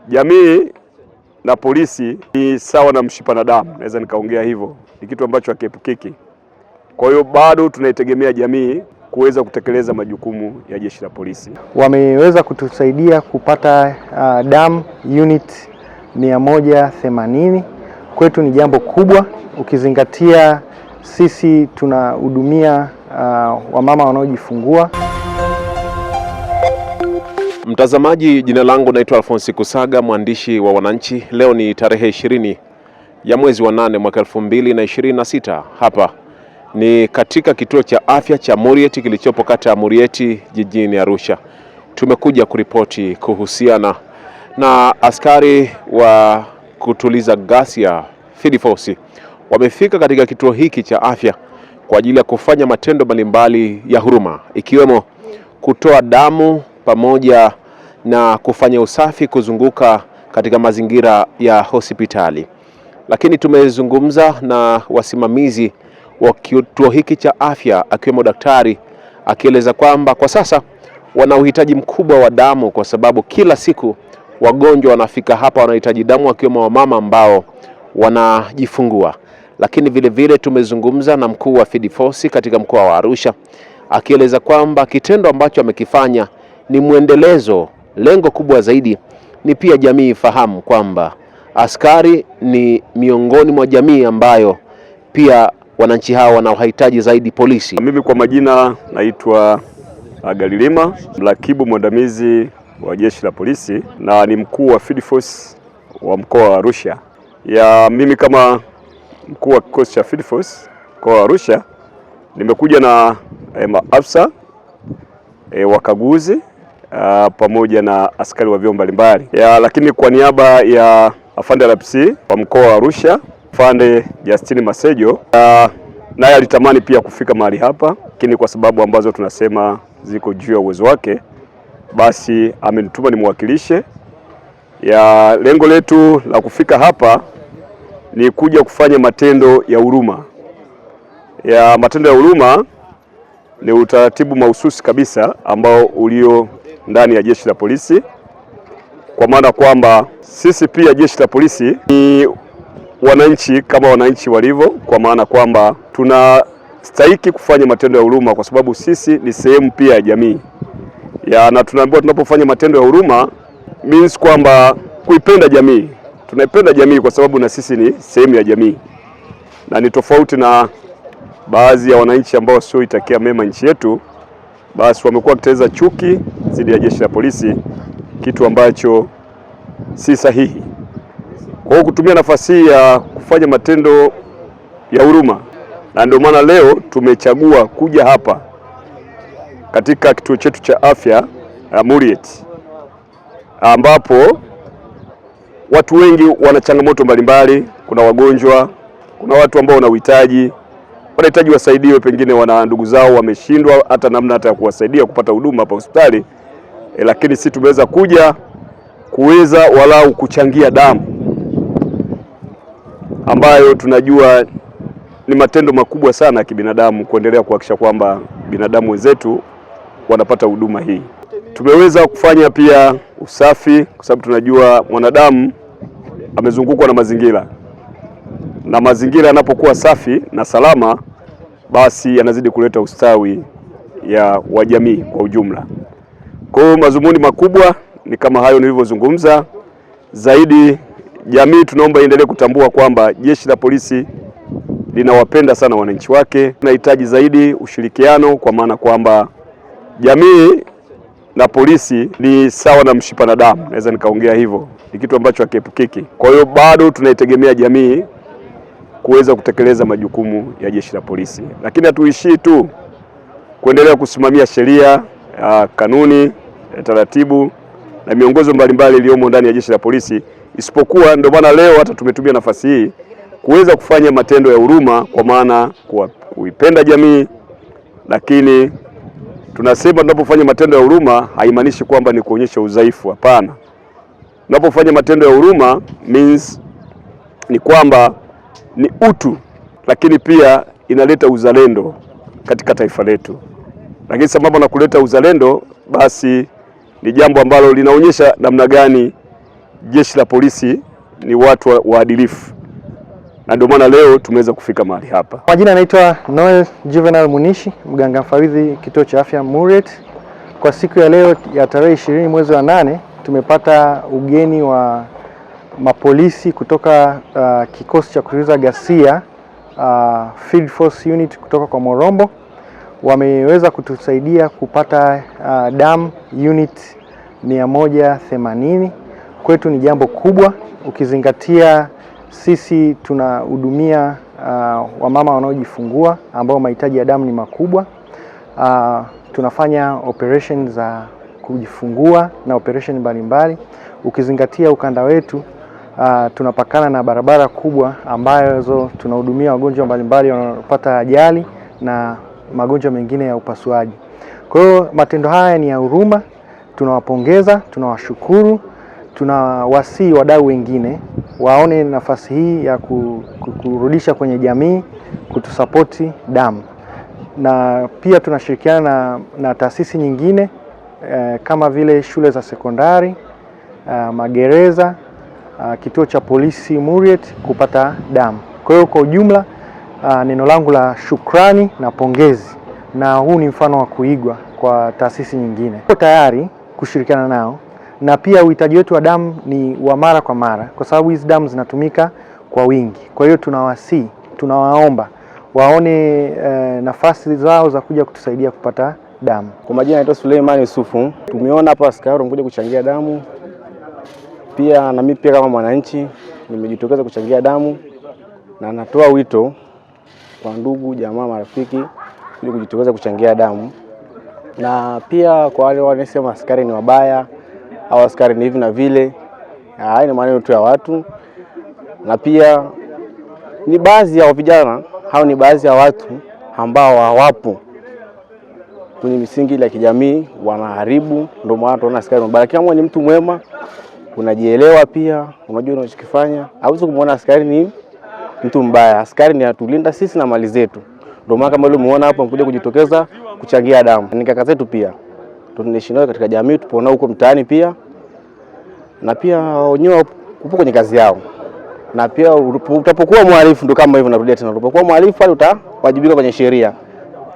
Jamii na polisi ni sawa na mshipa na damu, naweza nikaongea hivyo. Ni kitu ambacho hakiepukiki. Kwa hiyo bado tunaitegemea jamii kuweza kutekeleza majukumu ya jeshi la polisi. Wameweza kutusaidia kupata damu unit 180. Kwetu ni jambo kubwa ukizingatia sisi tunahudumia wamama wanaojifungua. Mtazamaji, jina langu naitwa Alphonse Kusaga, mwandishi wa Wananchi. Leo ni tarehe 20 ya mwezi wa 8 mwaka 2026. Hapa ni katika kituo cha afya cha Murieti kilichopo kata ya Murieti jijini Arusha. Tumekuja kuripoti kuhusiana na askari wa kutuliza ghasia Field Force wamefika katika kituo hiki cha afya kwa ajili ya kufanya matendo mbalimbali ya huruma, ikiwemo kutoa damu pamoja na kufanya usafi kuzunguka katika mazingira ya hospitali. Lakini tumezungumza na wasimamizi wa kituo hiki cha afya akiwemo daktari, akieleza kwamba kwa sasa wana uhitaji mkubwa wa damu kwa sababu kila siku wagonjwa wanafika hapa wanahitaji damu, akiwemo wamama ambao wanajifungua. Lakini vile vile tumezungumza na mkuu wa Field Force katika mkoa wa Arusha, akieleza kwamba kitendo ambacho amekifanya ni mwendelezo. Lengo kubwa zaidi ni pia jamii ifahamu kwamba askari ni miongoni mwa jamii ambayo pia wananchi hao wanahitaji zaidi polisi. Mimi kwa majina naitwa Galilima, mrakibu mwandamizi wa jeshi la polisi na ni mkuu wa Field Force wa mkoa wa Arusha. Mimi kama mkuu wa kikosi cha Field Force mkoa wa Arusha nimekuja na maafisa wakaguzi pamoja na askari wa vyombo mbalimbali. Lakini kwa niaba ya afande RPC wa mkoa wa Arusha, afande Justin Masejo, naye alitamani pia kufika mahali hapa, lakini kwa sababu ambazo tunasema ziko juu ya uwezo wake, basi amenituma nimwakilishe. Lengo letu la kufika hapa ni kuja kufanya matendo ya huruma. Matendo ya huruma ni utaratibu mahususi kabisa ambao ulio ndani ya jeshi la polisi, kwa maana kwamba sisi pia jeshi la polisi ni wananchi kama wananchi walivyo, kwa maana kwamba tunastahili kufanya matendo ya huruma kwa sababu sisi ni sehemu pia ya jamii. Na tunaambiwa tunapofanya matendo ya huruma means kwamba kuipenda jamii. Tunaipenda jamii kwa sababu na sisi ni sehemu ya jamii. Na ni tofauti na baadhi ya wananchi ambao sio itakia mema nchi yetu, basi wamekuwa wakiteza chuki dhidi ya jeshi la polisi, kitu ambacho si sahihi. Kwa hiyo kutumia nafasi hii ya kufanya matendo ya huruma, na ndio maana leo tumechagua kuja hapa katika kituo chetu cha afya Murieti, ambapo watu wengi wana changamoto mbalimbali. Kuna wagonjwa, kuna watu ambao wanahitaji wasaidiwe, pengine wana ndugu zao wameshindwa hata namna ya kuwasaidia kupata huduma hapa hospitali. Lakini sisi tumeweza kuweza walau kuchangia damu, ambayo tunajua ni matendo makubwa sana ya kibinadamu, kuendelea kuhakikisha kwamba binadamu wenzetu wanapata huduma hii. Tumeweza kufanya pia usafi kwa sababu tunajua mwanadamu amezungukwa na mazingira, na mazingira yanapokuwa safi na salama, basi yanazidi kuleta ustawi wa jamii kwa ujumla. Kwa hiyo madhumuni makubwa ni kama hayo nilivyozungumza. Zaidi jamii tunaomba iendelee kutambua kwamba jeshi la polisi linawapenda sana wananchi wake. Tunahitaji zaidi ushirikiano, kwa maana kwamba jamii na polisi ni sawa na mshipa na damu, naweza nikaongea hivyo. Ni kitu ambacho hakiepukiki. Kwa hiyo bado tunaitegemea jamii kuweza kutekeleza majukumu ya jeshi la polisi. Lakini hatuishii tu kuendelea kusimamia sheria, kanuni, taratibu na miongozo mbalimbali iliyomo ndani ya jeshi la polisi, isipokuwa ndio maana leo hata tumetumia nafasi hii kuweza kufanya matendo ya huruma, kwa maana kuipenda jamii. Lakini tunasema tunapofanya matendo ya huruma haimaanishi kwamba ni kuonyesha udhaifu, hapana. Tunapofanya matendo ya huruma means ni kwamba ni utu, lakini pia inaleta uzalendo katika taifa letu. Lakini sababu na kuleta uzalendo, basi ni jambo ambalo linaonyesha namna gani jeshi la polisi ni watu waadilifu, na ndio maana leo tumeweza kufika mahali hapa. Majina anaitwa Noel Juvenal Munishi, mganga mfawidhi kituo cha afya Muriet. Kwa siku ya leo ya tarehe 20 mwezi wa 8 tumepata ugeni wa mapolisi kutoka kikosi cha kutuliza ghasia Field Force Unit kutoka kwa Morombo. Wameweza kutusaidia kupata damu unit 180. Kwetu ni jambo kubwa ukizingatia sisi tunahudumia wamama wanaojifungua ambao mahitaji ya damu ni makubwa. Tunafanya operation za kujifungua na operation mbalimbali. Ukizingatia ukanda wetu tunapakana na barabara kubwa ambazo tunahudumia wagonjwa mbalimbali wanaopata ajali na magonjwa mengine ya upasuaji. Kwa hiyo matendo haya ni ya huruma, tunawapongeza, tunawashukuru, tunawasihi wadau wengine waone nafasi hii ya kurudisha kwenye jamii, kutusapoti damu. Na pia tunashirikiana na taasisi nyingine kama vile shule za sekondari, magereza, kituo cha polisi Muriet kupata damu. Kwa hiyo kwa ujumla neno langu la shukrani na pongezi, na huu ni mfano wa kuigwa kwa taasisi nyingine. Tuko tayari kushirikiana nao, na pia uhitaji wetu wa damu ni wa mara kwa mara kwa sababu hizi damu zinatumika kwa wingi. Kwa hiyo tunawasihi, tunawaomba waone nafasi zao za kuja kutusaidia kupata damu. Kwa majina naitwa Suleiman Yusufu. Tumeona hapa askari wamekuja kuchangia damu. Pia na mimi pia kama mwananchi nimejitokeza kuchangia damu, na natoa wito kwa ndugu, jamaa, marafiki ili kujitokeza kuchangia damu. Na pia kwa wale wanasema askari ni wabaya au askari ni hivi na vile, haya ni maneno tu ya watu. Na pia ni baadhi ya vijana au ni baadhi ya watu ambao hawapo kwenye misingi ya kijamii, wanaharibu. Ndio maana tunaona askari mbaya. Kama ni mtu mwema, unajielewa, pia unajua unachokifanya, hauwezi kumuona askari ni mtu mbaya. Askari ni atulinda sisi na mali zetu. Ndio maana kama umeona hapo mkuja kujitokeza kuchangia damu. Ni kaka zetu pia tunaishi nao katika jamii, tupoona huko mtaani pia, na pia wenyewe upo kwenye kazi yao. Na pia utapokuwa mhalifu, ndio kama hivyo narudia tena, utapokuwa mhalifu pale utawajibika kwenye sheria.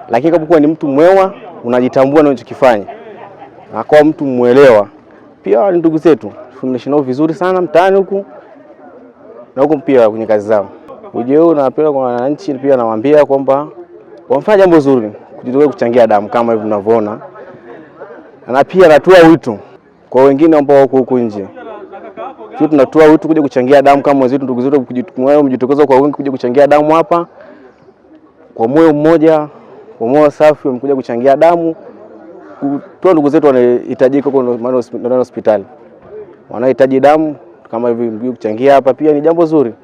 Lakini kama ni mtu mwema, unajitambua na unachokifanya, na kwa mtu muelewa, pia ni ndugu zetu, tunaishi nao vizuri sana mtaani huku na huko pia kwenye kazi zao. Ujeo na pia kwa wananchi pia nawaambia kwamba wamfanya jambo zuri kujitokeza kuchangia damu kama hivi tunavyoona. Na pia natoa wito kwa wengine ambao wako huko nje. Sisi tunatoa wito kuja kuchangia damu kama wenzetu, ndugu zetu, kujitokeza kwa wingi kuja kuchangia damu hapa kwa moyo mmoja, kwa moyo safi, wamekuja kuchangia damu. Kutoa ndugu zetu wanahitajika kwa hospitali, wanahitaji damu kama hivi, kuchangia hapa pia ni jambo zuri.